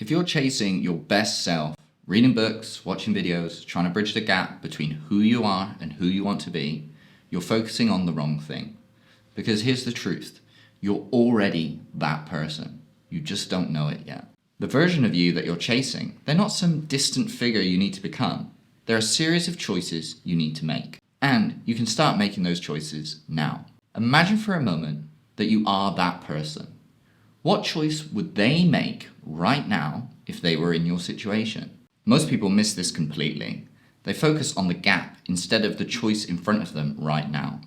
If you're chasing your best self, reading books, watching videos, trying to bridge the gap between who you are and who you want to be, you're focusing on the wrong thing. Because here's the truth, you're already that person. You just don't know it yet. The version of you that you're chasing, they're not some distant figure you need to become. They're a series of choices you need to make. And you can start making those choices now. Imagine for a moment that you are that person. What choice would they make right now if they were in your situation? Most people miss this completely. They focus on the gap instead of the choice in front of them right now.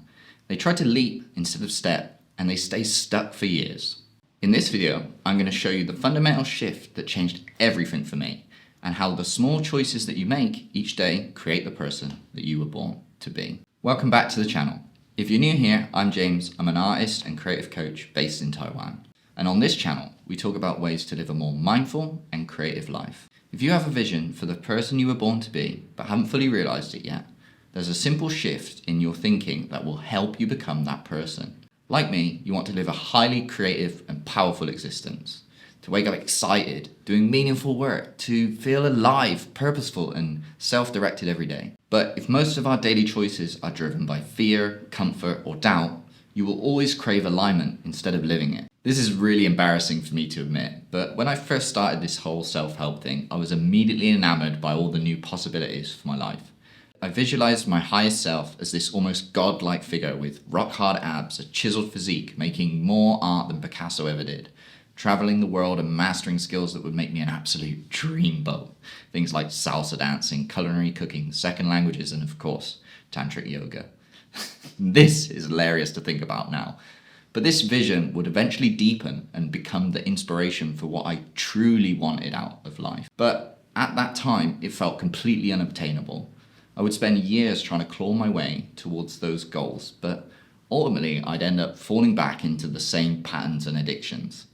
They try to leap instead of step, and they stay stuck for years. In this video, I'm going to show you the fundamental shift that changed everything for me, and how the small choices that you make each day create the person that you were born to be. Welcome back to the channel. If you're new here, I'm James. I'm an artist and creative coach based in Taiwan. And on this channel, we talk about ways to live a more mindful and creative life. If you have a vision for the person you were born to be, but haven't fully realized it yet, there's a simple shift in your thinking that will help you become that person. Like me, you want to live a highly creative and powerful existence. To wake up excited, doing meaningful work, to feel alive, purposeful, and self-directed every day. But if most of our daily choices are driven by fear, comfort, or doubt, you will always crave alignment instead of living it. This is really embarrassing for me to admit, but when I first started this whole self-help thing, I was immediately enamored by all the new possibilities for my life. I visualized my highest self as this almost godlike figure with rock-hard abs, a chiseled physique, making more art than Picasso ever did, traveling the world and mastering skills that would make me an absolute dreamboat. Things like salsa dancing, culinary cooking, second languages, and of course, tantric yoga. This is hilarious to think about now. But this vision would eventually deepen and become the inspiration for what I truly wanted out of life. But at that time, it felt completely unobtainable. I would spend years trying to claw my way towards those goals, but ultimately I'd end up falling back into the same patterns and addictions.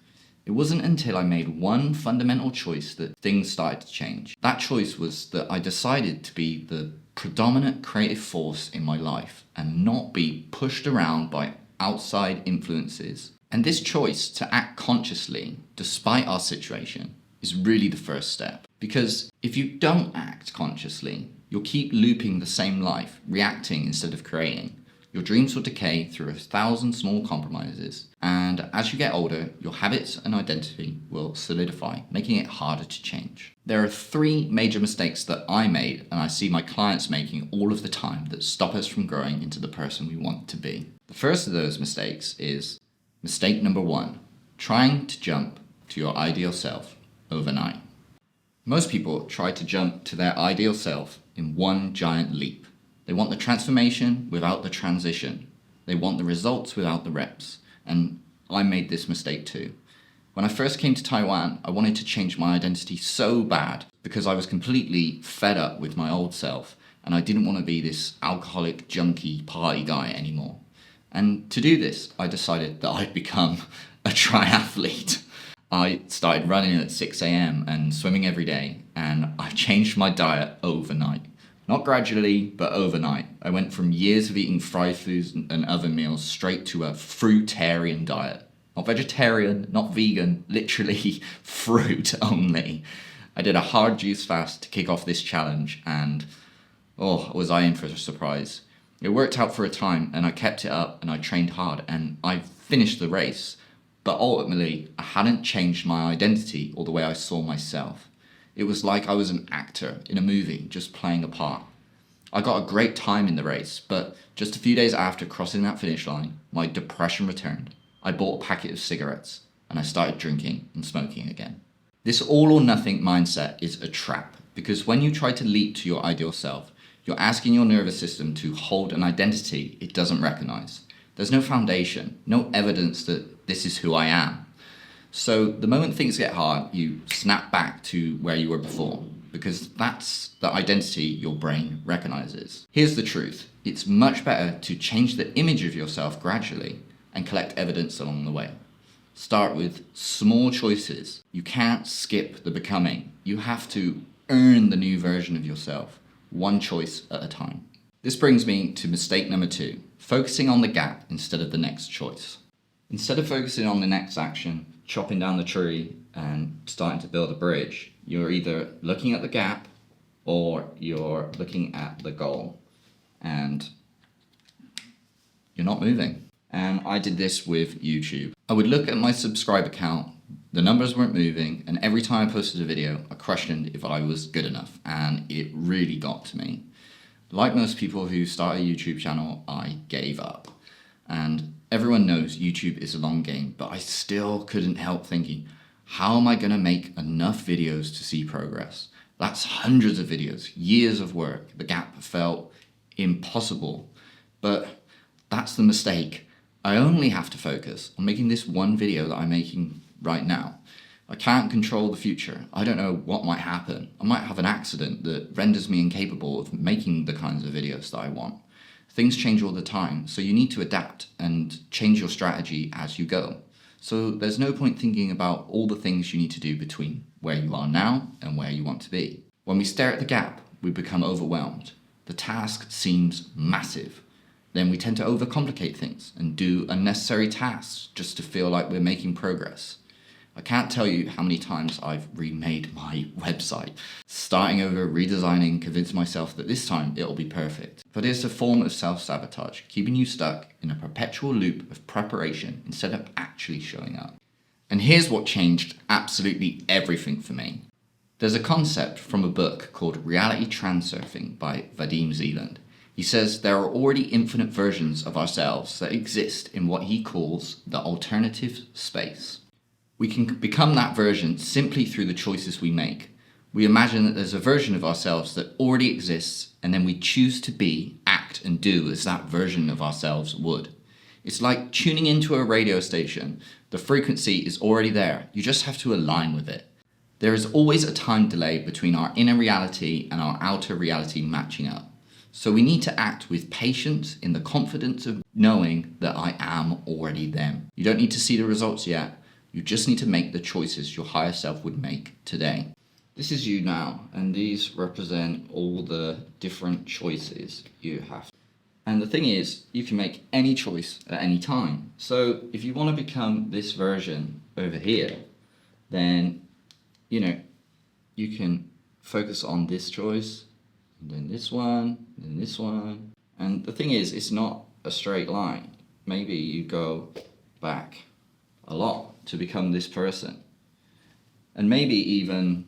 It wasn't until I made one fundamental choice that things started to change. That choice was that I decided to be the predominant creative force in my life and not be pushed around by outside influences. And this choice to act consciously, despite our situation, is really the first step. Because if you don't act consciously, you'll keep looping the same life, reacting instead of creating. Your dreams will decay through 1,000 small compromises. And as you get older, your habits and identity will solidify, making it harder to change. There are 3 major mistakes that I made and I see my clients making all of the time that stop us from growing into the person we want to be. The first of those mistakes is mistake number 1, trying to jump to your ideal self overnight. Most people try to jump to their ideal self in one giant leap. They want the transformation without the transition. They want the results without the reps. And I made this mistake too. When I first came to Taiwan, I wanted to change my identity so bad because I was completely fed up with my old self and I didn't want to be this alcoholic, junkie, party guy anymore. And to do this, I decided that I'd become a triathlete. I started running at 6 a.m. and swimming every day, and I changed my diet overnight. Not gradually, but overnight. I went from years of eating fried foods and oven meals straight to a fruitarian diet. Not vegetarian, not vegan, literally fruit only. I did a hard juice fast to kick off this challenge, and was I in for a surprise. It worked out for a time, and I kept it up, and I trained hard, and I finished the race. But ultimately, I hadn't changed my identity or the way I saw myself. It was like I was an actor in a movie, just playing a part. I got a great time in the race, but just a few days after crossing that finish line, my depression returned. I bought a packet of cigarettes, and I started drinking and smoking again. This all or nothing mindset is a trap, because when you try to leap to your ideal self, you're asking your nervous system to hold an identity it doesn't recognize. There's no foundation, no evidence that this is who I am. So the moment things get hard, you snap back to where you were before, because that's the identity your brain recognizes. Here's the truth. It's much better to change the image of yourself gradually and collect evidence along the way. Start with small choices. You can't skip the becoming. You have to earn the new version of yourself, one choice at a time. This brings me to mistake number 2, focusing on the gap instead of the next choice. Instead of focusing on the next action, chopping down the tree, and starting to build a bridge, you're either looking at the gap or you're looking at the goal, and you're not moving. And I did this with YouTube. I would look at my subscriber count, the numbers weren't moving, and every time I posted a video, I questioned if I was good enough, and it really got to me. Like most people who start a YouTube channel, I gave up. And everyone knows YouTube is a long game, but I still couldn't help thinking, how am I gonna make enough videos to see progress? That's hundreds of videos, years of work. The gap felt impossible, but that's the mistake. I only have to focus on making this one video that I'm making right now. I can't control the future. I don't know what might happen. I might have an accident that renders me incapable of making the kinds of videos that I want. Things change all the time, so you need to adapt and change your strategy as you go. So there's no point thinking about all the things you need to do between where you are now and where you want to be. When we stare at the gap, we become overwhelmed. The task seems massive. Then we tend to overcomplicate things and do unnecessary tasks just to feel like we're making progress. I can't tell you how many times I've remade my website, starting over, redesigning, convincing myself that this time it'll be perfect. But it's a form of self-sabotage, keeping you stuck in a perpetual loop of preparation instead of actually showing up. And here's what changed absolutely everything for me. There's a concept from a book called Reality Transurfing by Vadim Zeland. He says there are already infinite versions of ourselves that exist in what he calls the alternative space. We can become that version simply through the choices we make. We imagine that there's a version of ourselves that already exists, and then we choose to be, act, and do as that version of ourselves would. It's like tuning into a radio station. The frequency is already there. You just have to align with it. There is always a time delay between our inner reality and our outer reality matching up. So we need to act with patience in the confidence of knowing that I am already them. You don't need to see the results yet. You just need to make the choices your higher self would make today. This is you now, and these represent all the different choices you have. And the thing is, you can make any choice at any time. So if you want to become this version over here, then, you can focus on this choice, and then this one, and then this one. And the thing is, it's not a straight line. Maybe you go back a lot to become this person. And maybe even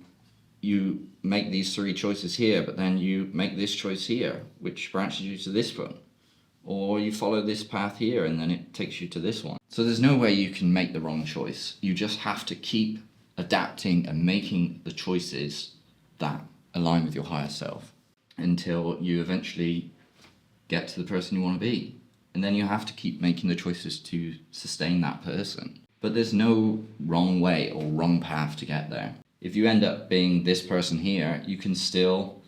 you make these three choices here, but then you make this choice here, which branches you to this one. Or you follow this path here and then it takes you to this one. So there's no way you can make the wrong choice. You just have to keep adapting and making the choices that align with your higher self until you eventually get to the person you want to be. And then you have to keep making the choices to sustain that person. But there's no wrong way or wrong path to get there. If you end up being this person here, you can still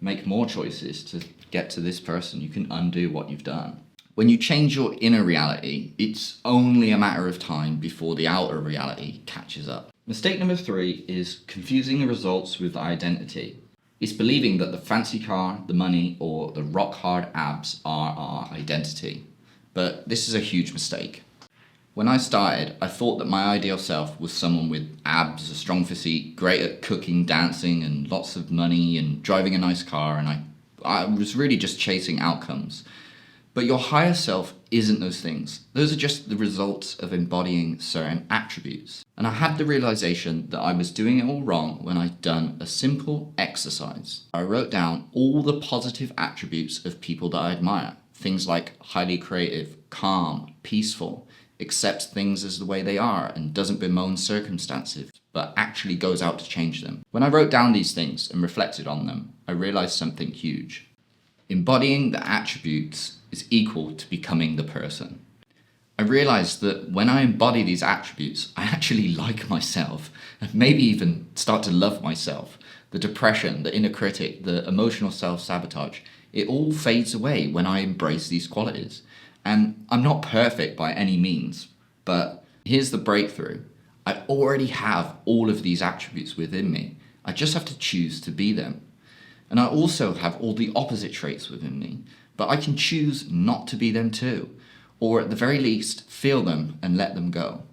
make more choices to get to this person. You can undo what you've done. When you change your inner reality, it's only a matter of time before the outer reality catches up. Mistake number 3 is confusing the results with identity. It's believing that the fancy car, the money, or the rock hard abs are our identity. But this is a huge mistake. When I started, I thought that my ideal self was someone with abs, a strong physique, great at cooking, dancing, and lots of money, and driving a nice car, and I was really just chasing outcomes. But your higher self isn't those things. Those are just the results of embodying certain attributes. And I had the realization that I was doing it all wrong when I'd done a simple exercise. I wrote down all the positive attributes of people that I admire. Things like highly creative, calm, peaceful, accepts things as the way they are and doesn't bemoan circumstances, but actually goes out to change them. When I wrote down these things and reflected on them, I realized something huge. Embodying the attributes is equal to becoming the person. I realized that when I embody these attributes, I actually like myself and maybe even start to love myself. The depression, the inner critic, the emotional self-sabotage, it all fades away when I embrace these qualities. And I'm not perfect by any means, but here's the breakthrough. I already have all of these attributes within me. I just have to choose to be them. And I also have all the opposite traits within me, but I can choose not to be them too, or at the very least, feel them and let them go.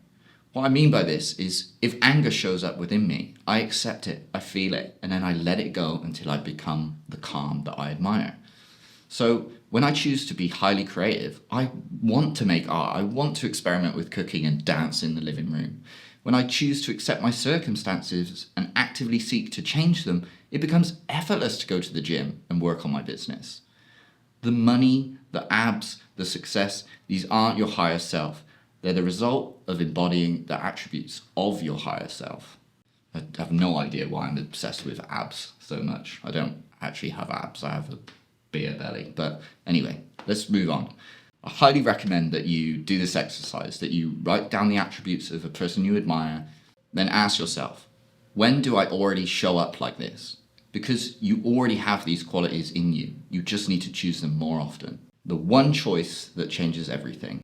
What I mean by this is if anger shows up within me, I accept it, I feel it, and then I let it go until I become the calm that I admire. So when I choose to be highly creative, I want to make art, I want to experiment with cooking and dance in the living room. When I choose to accept my circumstances and actively seek to change them, it becomes effortless to go to the gym and work on my business. The money, the abs, the success, these aren't your higher self. They're the result of embodying the attributes of your higher self. I have no idea why I'm obsessed with abs so much. I don't actually have abs, I have a beer belly. But anyway, let's move on. I highly recommend that you do this exercise, that you write down the attributes of a person you admire, then ask yourself, when do I already show up like this? Because you already have these qualities in you. You just need to choose them more often. The one choice that changes everything.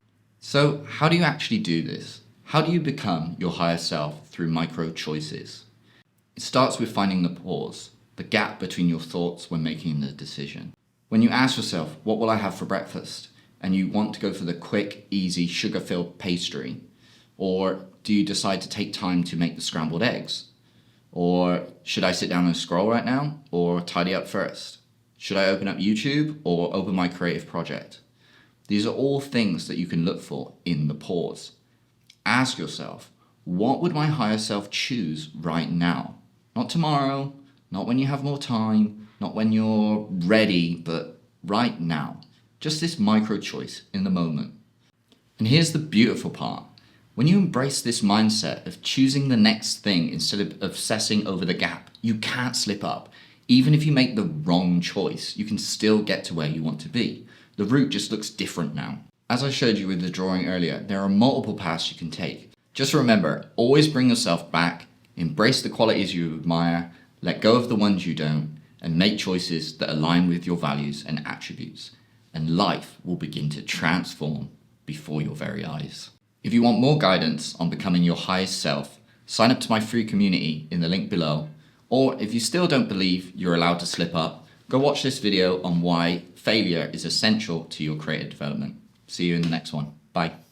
So how do you actually do this? How do you become your higher self through micro choices? It starts with finding the pause, the gap between your thoughts when making the decision. When you ask yourself, what will I have for breakfast? And you want to go for the quick, easy, sugar-filled pastry? Or do you decide to take time to make the scrambled eggs? Or should I sit down and scroll right now? Or tidy up first? Should I open up YouTube or open my creative project? These are all things that you can look for in the pause. Ask yourself, what would my higher self choose right now? Not tomorrow, not when you have more time, not when you're ready, but right now. Just this micro choice in the moment. And here's the beautiful part. When you embrace this mindset of choosing the next thing instead of obsessing over the gap, you can't slip up. Even if you make the wrong choice, you can still get to where you want to be. The route just looks different now. As I showed you with the drawing earlier, there are multiple paths you can take. Just remember, always bring yourself back, embrace the qualities you admire, let go of the ones you don't, and make choices that align with your values and attributes. And life will begin to transform before your very eyes. If you want more guidance on becoming your highest self, sign up to my free community in the link below. Or if you still don't believe you're allowed to slip up, go watch this video on why failure is essential to your creative development. See you in the next one. Bye.